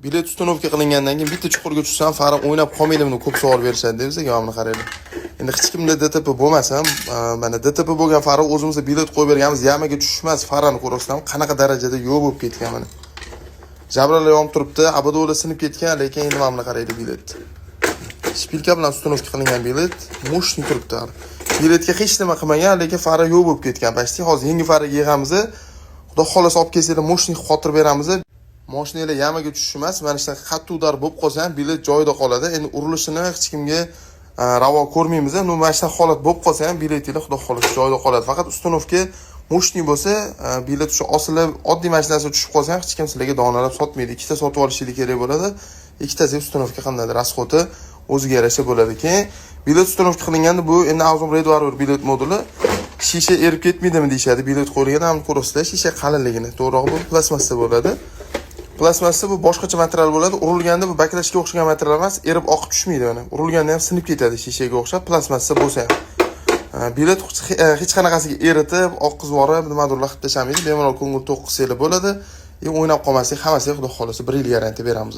bilet uстановka qilingandan keyin bitta chuqurga tushsam farq o'ynab qolmaydi, buni ko'p savol berishadi deb bizga mana qaraylik. Endi hech kimda DTP bo'lmasa ham, mana DTP bo'lgan farq o'zimizda bilet qo'yib berganmiz, yamaga tushmas farqni ko'rasizlar, qanaqa darajada yo'q bo'lib ketgan mana. Jabralar yomib turibdi, abadovlar sinib ketgan, lekin endi mana qaraylik bilet. Shpilka bilan uстановка qilingan bilet, mo'shni turibdi. Biletga hech nima qilmagan, lekin farq yo'q bo'lib ketgan. Bashti hozir yangi farq yig'amiz. Xudo xolasa olib kelsanglar, mo'shni xotir beramiz. Mashinalar yamaga tushish emas, mana shunaqa qattiq udar bo'lib qolsa ham bilet joyida qoladi. Endi urilishini hech kimga ravo ko'rmaymiz. Mana shunaqa holat bo'lib qolsa ham biletinglar xudo xolasa joyida qoladi. Faqat uстановка mo'shni bo'lsa, bilet shu osilib, oddiy mashinasi tushib qolsa ham hech kim sizlarga donalab sotmaydi. Ikkita sotib olishingiz kerak bo'ladi. Ikkitasi uстановка qilinadi, rasxoti o'ziga yarasha bo'ladi. Keyin bilet uстановка qilinganda bu endi Azom Red Warrior bilet moduli shisha erib ketmaydimi deyshadi. Bilet qo'yilgan ham ko'rasizlar, shisha qalinligini. To'g'rirog'i bu plastmassa bo'ladi. Plastmassa bu boshqacha material bo'ladi. Urilganda bu baklashga o'xshagan material emas, erib oqib tushmaydi mana. Urilganda ham sinib ketadi shishaga o'xshab, plastmassa bo'lsa ham. Bilet hech qanaqasiga eritib, oqizib yorib, nimadirlar qilib tashamaydi. Bemalol ko'ngil to'q qilsanglar bo'ladi. O'ynab qolmaslik hammasiga xudo xolasa 1 yil garantiya beramiz.